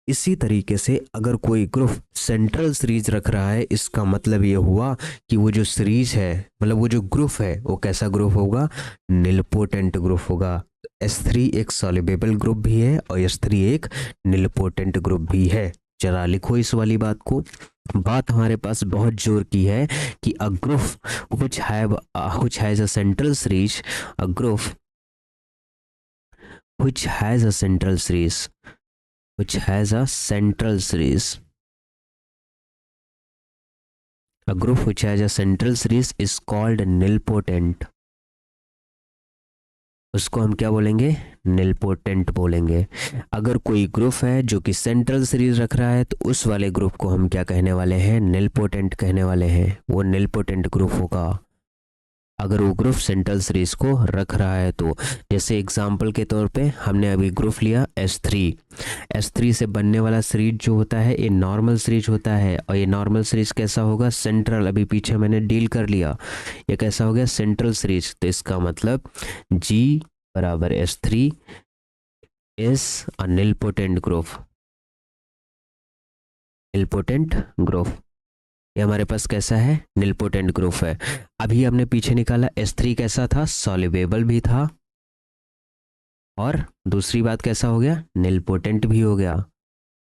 इसी तरीके से अगर कोई ग्रुप सेंट्रल सीरीज रख रहा है, इसका मतलब ये हुआ कि वो जो सीरीज है, मतलब वो जो ग्रुप है, वो कैसा ग्रुप होगा, निलपोटेंट ग्रुप होगा। S3 एक सॉल्युबल ग्रुप भी है और S3 एक निलपोटेंट ग्रुप भी है। जरा लिखो इस वाली बात को, बात हमारे पास बहुत जोर की है कि a group which has a central series, a group which has a central series, which has a central series, a group which has a central series is called nilpotent. उसको हम क्या बोलेंगे? निलपोटेंट बोलेंगे। अगर कोई ग्रुप है जो कि सेंट्रल सीरीज रख रहा है तो उस वाले ग्रुप को हम क्या कहने वाले हैं? निलपोटेंट कहने वाले हैं। वो निलपोटेंट ग्रुप होगा अगर वो ग्रुप सेंट्रल सीरीज को रख रहा है तो। जैसे एग्जांपल के तौर पे हमने अभी ग्रुप लिया S3 से बनने वाला सीरीज जो होता है ये नॉर्मल सीरीज होता है। और ये नॉर्मल सीरीज कैसा होगा? सेंट्रल। अभी पीछे मैंने डील कर लिया, ये कैसा हो गया? Central series. तो इसका मतलब G बराबर S3 is a nilpotent group. Nilpotent group ये हमारे पास कैसा है? निलपोटेंट ग्रुप है। अभी हमने पीछे निकाला S3 कैसा था? सॉल्युबल भी था, और दूसरी बात कैसा हो गया? निलपोटेंट भी हो गया।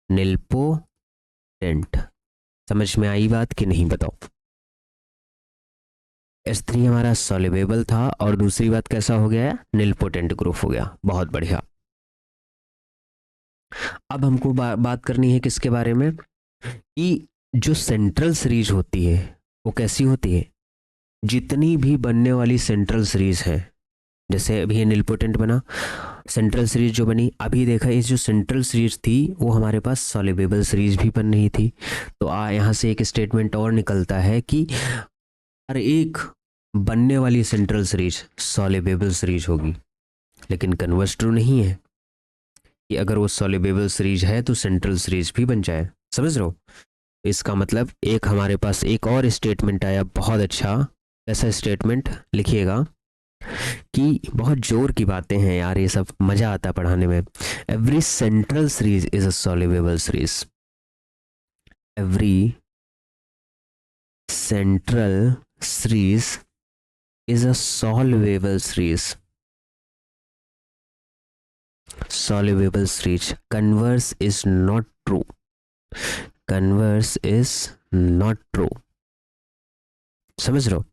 निलपोटेंट। समझ में आई बात कि नहीं बताओ? S3 हमारा सॉल्युबल था और दूसरी बात कैसा हो गया? निलपोटेंट ग्रुप हो गया। बहुत बढ़िया। अब हमको बात करनी है किसके बारे में? कि जो सेंट्रल सीरीज होती है वो कैसी होती है? जितनी भी बनने वाली सेंट्रल सीरीज है, जैसे अभी ये निलपोटेंट बना, सेंट्रल सीरीज जो बनी, अभी देखा ये जो सेंट्रल सीरीज थी वो हमारे पास सॉल्युबल सीरीज भी बन रही थी। तो यहाँ से एक स्टेटमेंट और निकलता है कि हर एक बनने वाली सेंट्रल सीरीज सॉल्युबल सीरीज होगी। लेकिन कन्वर्स ट्रू नहीं है कि अगर वो सॉल्युबल सीरीज है तो सेंट्रल सीरीज भी बन जाए। समझ रहे हो? इसका मतलब एक हमारे पास एक और स्टेटमेंट आया बहुत अच्छा। ऐसा स्टेटमेंट लिखिएगा कि बहुत जोर की बातें हैं यार, ये सब मजा आता है पढ़ाने में। Every central series is a soluble series. Every central series is a soluble series. Soluble series. Converse is not true. Converse is not true. समझ रहे हो?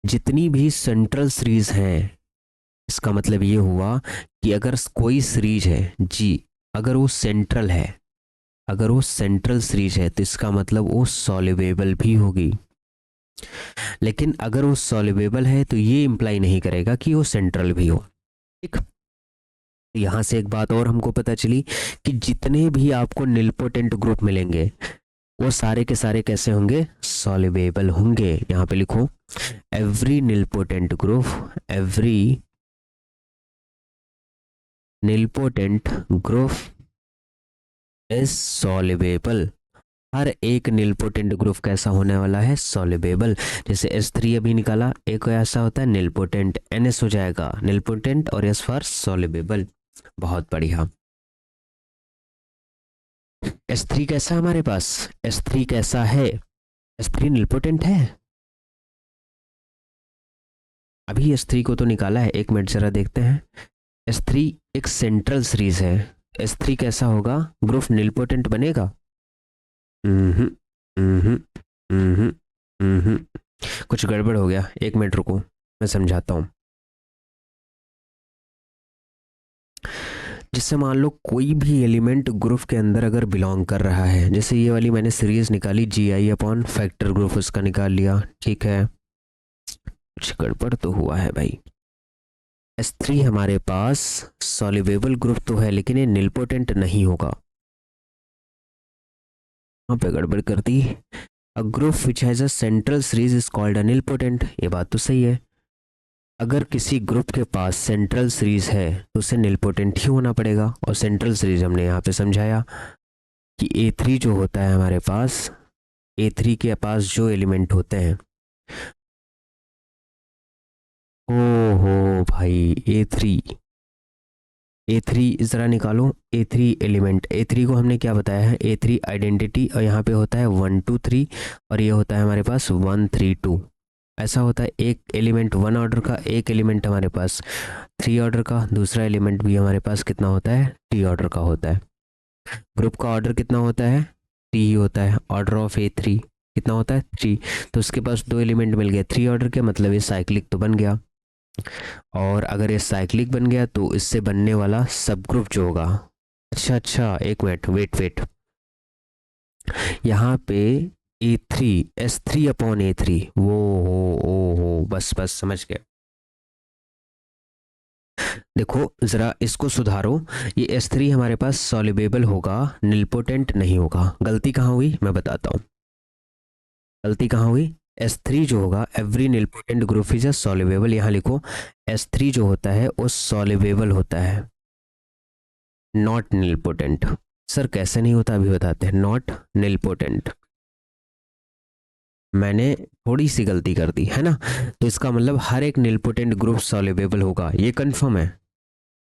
जितनी भी सेंट्रल सीरीज हैं, इसका मतलब ये हुआ कि अगर कोई सीरीज है जी, अगर वो सेंट्रल है, अगर वो सेंट्रल सीरीज है तो इसका मतलब वो सॉल्युबल भी होगी। लेकिन अगर वो सॉल्युबल है तो ये इंप्लाई नहीं करेगा कि वो सेंट्रल भी हो। ठीक। यहां से एक बात और हमको पता चली कि जितने भी आपको निलपोटेंट ग्रुप मिलेंगे वो सारे के सारे कैसे होंगे? सॉल्युबल होंगे। यहां पे लिखो every nilpotent group, every nilpotent group is soluble. हर एक निलपोटेंट ग्रुप कैसा होने वाला है? सॉल्युबल। जैसे S3 अभी निकाला, एक ऐसा होता है निलपोटेंट, NS हो जाएगा निलपोटेंट और S फॉर सॉल्युबल। बहुत बढ़िया। S3 कैसा हमारे पास? S3 कैसा है? S3 निलपोटेंट है। अभी S3 को तो निकाला है, एक मिनट जरा देखते हैं। S3 एक सेंट्रल सीरीज है। S3 कैसा होगा? ग्रुप निलपोटेंट बनेगा? कुछ गड़बड़ हो गया, एक मिनट रुको मैं समझाता हूँ। जिससे मान लो कोई भी एलिमेंट ग्रुप के अंदर अगर बिलोंग कर रहा है, जैसे ये वाली मैंने सीरीज निकाली GI अपॉन फैक्टर ग्रुप, उसका निकाल लिया, ठीक है। कुछ गड़बड़ तो हुआ है भाई। S3 हमारे पास सॉल्युबल ग्रुप तो है लेकिन ये निलपोटेंट नहीं होगा। वहाँ पे गड़बड़ कर दी। A group which has a central series is called a nilpotent. ये बात तो सही है। अगर किसी ग्रुप के पास सेंट्रल सीरीज है तो उसे निलपोटेंट ही होना पड़ेगा। और सेंट्रल सीरीज हमने यहाँ पे समझाया कि A3 जो होता है हमारे पास, A3 के पास जो एलिमेंट होते हैं, ओहो भाई A3 ज़रा निकालो। A3 एलिमेंट, A3 को हमने क्या बताया है? A3 आइडेंटिटी, और यहाँ पे होता है 1 2 3 और ये होता है हमारे पास 1 3 2। ऐसा होता है एक एलिमेंट 1 ऑर्डर का, एक एलिमेंट हमारे पास 3 ऑर्डर का, दूसरा एलिमेंट भी हमारे पास कितना होता है? 3 ऑर्डर का होता है। ग्रुप का ऑर्डर कितना होता है? 3 ही होता है, ऑर्डर ऑफ A3 कितना होता है 3, तो उसके पास 2 एलिमेंट मिल गए 3 ऑर्डर के, मतलब ये साइक्लिक तो बन गया। और अगर ये साइक्लिक बन गया तो इससे बनने वाला सब ग्रुप जो होगा, अच्छा एक मिनट वेट, यहाँ पे A3 S3/A3 वो हो बस समझ गया। देखो जरा इसको सुधारो, ये S3 हमारे पास सॉल्युबल होगा, निलपोटेंट नहीं होगा। गलती कहाँ हुई मैं बताता हूँ, गलती कहाँ हुई। S3 जो होगा every nilpotent group is a soluble, यहाँ लिखो S3 जो होता है वो सॉल्युबल होता है, नॉट निलपोटेंट। सर कैसे नहीं होता अभी बताते हैं, नॉट निलपोटेंट। मैंने थोड़ी सी गलती कर दी है ना, तो इसका मतलब हर एक निलपोटेंट ग्रुप सॉल्युबल होगा, ये कंफर्म है।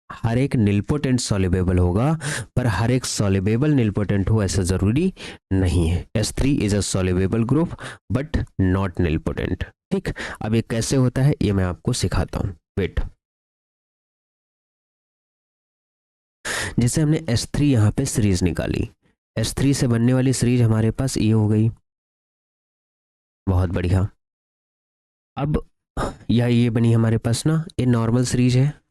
हर एक निलपोटेंट सॉल्युबल होगा, पर हर एक सॉल्युबल निलपोटेंट हो ऐसा जरूरी नहीं है। S3 is a soluble group but not nilpotent. ठीक, अब ये कैसे होता है ये मैं आपको सिखाता हूँ, वेट। जैसे हमने S3 यहाँ पे सीरीज निकाली, S3 से बनने वाली सीरीज हमारे पास ये हो गई, बहुत बढ़िया। अब ये बनी हमारे पास ना, ये नॉर्मल सीरीज है।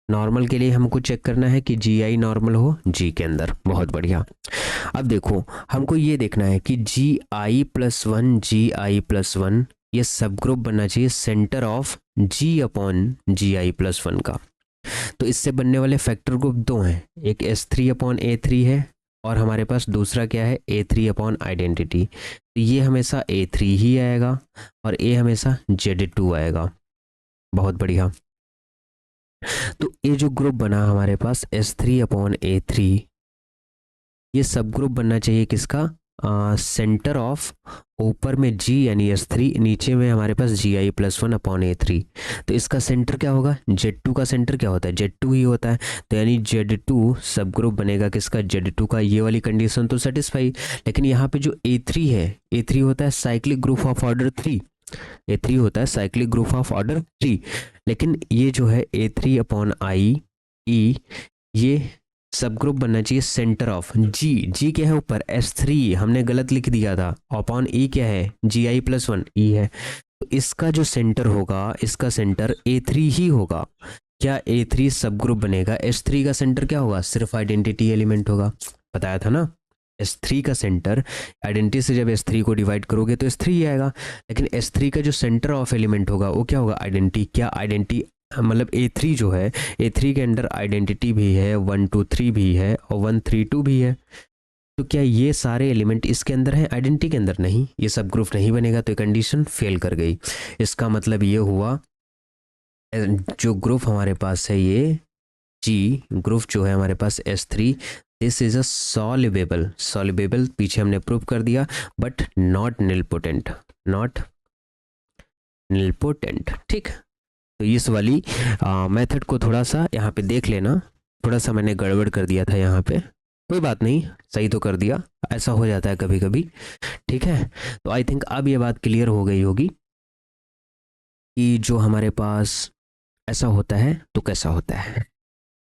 नॉर्मल के लिए हमको चेक करना है कि GI नॉर्मल हो G के अंदर, बहुत बढ़िया। अब देखो हमको ये देखना है कि GI+1 ये सब ग्रुप बनना चाहिए सेंटर ऑफ G/GI+1 का। तो इससे बनने वाले फैक्टर ग्रुप दो हैं, एक S3/A3 है और हमारे पास दूसरा क्या है A3/आइडेंटिटी। तो ये हमेशा A3 ही आएगा और A हमेशा Z2 आएगा, बहुत बढ़िया। तो ये जो ग्रुप बना हमारे पास S3/A3, ये सब ग्रुप बनना चाहिए किसका, सेंटर ऑफ, ऊपर में G यानी S3, नीचे में हमारे पास GI+1/A3। तो इसका सेंटर क्या होगा, Z2 का सेंटर क्या होता है, Z2 ही होता है। तो यानी Z2 सब ग्रुप बनेगा किसका, Z2 का। ये वाली कंडीशन तो सेटिस्फाई। लेकिन यहाँ पे जो A3 है, A3 होता है cyclic group of order 3, A3 होता है साइक्लिक ग्रुप ऑफ ऑर्डर 3। लेकिन ये जो है A3/IE, ये सब ग्रुप बनना चाहिए सेंटर ऑफ G क्या है ऊपर, S3 हमने गलत लिख दिया था, अपॉन E क्या है GI+1 E है। तो इसका जो सेंटर होगा, इसका सेंटर A3 ही होगा। क्या A3 सब ग्रुप बनेगा, S3 का सेंटर क्या होगा, सिर्फ आइडेंटिटी एलिमेंट होगा, बताया था ना। S3 का सेंटर, आइडेंटिटी से जब S3 को डिवाइड करोगे तो S3 ही आएगा। लेकिन S3 का जो सेंटर ऑफ एलिमेंट होगा वो क्या होगा, आइडेंटिटी। क्या आइडेंटिटी मतलब A3 जो है, A3 के अंदर आइडेंटिटी भी है, 1 2 3 भी है और 1 3 2 भी है। तो क्या ये सारे एलिमेंट इसके अंदर हैं, आइडेंटिटी के अंदर नहीं, ये सब ग्रुप नहीं बनेगा, तो कंडीशन फेल कर गई। इसका मतलब ये हुआ जो ग्रुप हमारे पास है ये G ग्रुप जो है हमारे पास S3, this is a soluble पीछे हमने प्रूव कर दिया, but not nilpotent, not nilpotent. ठीक, तो इस वाली मेथड को थोड़ा सा यहाँ पे देख लेना, थोड़ा सा मैंने गड़बड़ कर दिया था यहाँ पे, कोई बात नहीं, सही तो कर दिया, ऐसा हो जाता है कभी कभी। ठीक है, तो आई थिंक अब ये बात क्लियर हो गई होगी कि जो हमारे पास ऐसा होता है तो कैसा होता है।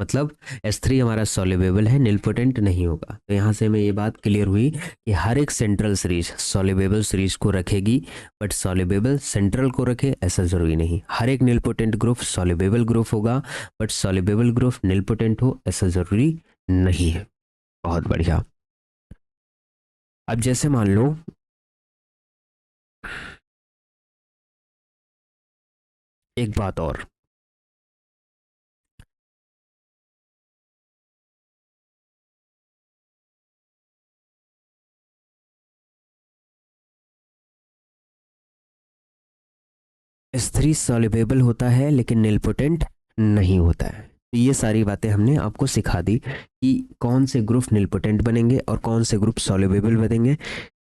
मतलब S3 हमारा सॉल्युबल है, निलपोटेंट नहीं होगा। तो यहाँ से हमें ये बात क्लियर हुई कि हर एक सेंट्रल सीरीज सॉल्युबल सीरीज को रखेगी, बट सॉल्युबल सेंट्रल को रखे ऐसा जरूरी नहीं। हर एक निलपोटेंट ग्रुप सॉल्युबल ग्रुप होगा, बट सॉल्युबल ग्रुप निलपोटेंट हो ऐसा जरूरी नहीं है, बहुत बढ़िया। अब जैसे मान लो एक बात और, S3 सॉल्युबल होता है लेकिन निलपोटेंट नहीं होता है। तो ये सारी बातें हमने आपको सिखा दी कि कौन से ग्रुप निलपोटेंट बनेंगे और कौन से ग्रुप सॉल्युबल बनेंगे,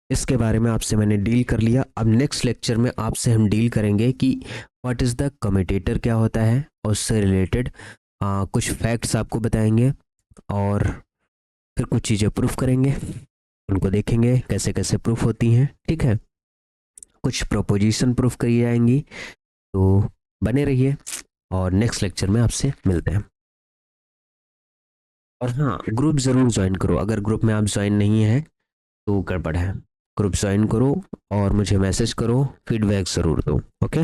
इसके बारे में आपसे मैंने डील कर लिया। अब नेक्स्ट लेक्चर में आपसे हम डील करेंगे कि व्हाट इज़ द कम्यूटेटर क्या होता है, और उससे रिलेटेड कुछ फैक्ट्स आपको बताएंगे और फिर कुछ चीज़ें प्रूफ करेंगे, उनको देखेंगे कैसे कैसे प्रूफ होती हैं। ठीक है, कुछ प्रोपोजिशन प्रूफ करी जाएंगी। तो बने रहिए और नेक्स्ट लेक्चर में आपसे मिलते हैं। और हाँ, ग्रुप ज़रूर ज्वाइन करो, अगर ग्रुप में आप ज्वाइन नहीं है तो गड़बड़ है। ग्रुप ज्वाइन करो और मुझे मैसेज करो, फीडबैक ज़रूर दो। ओके।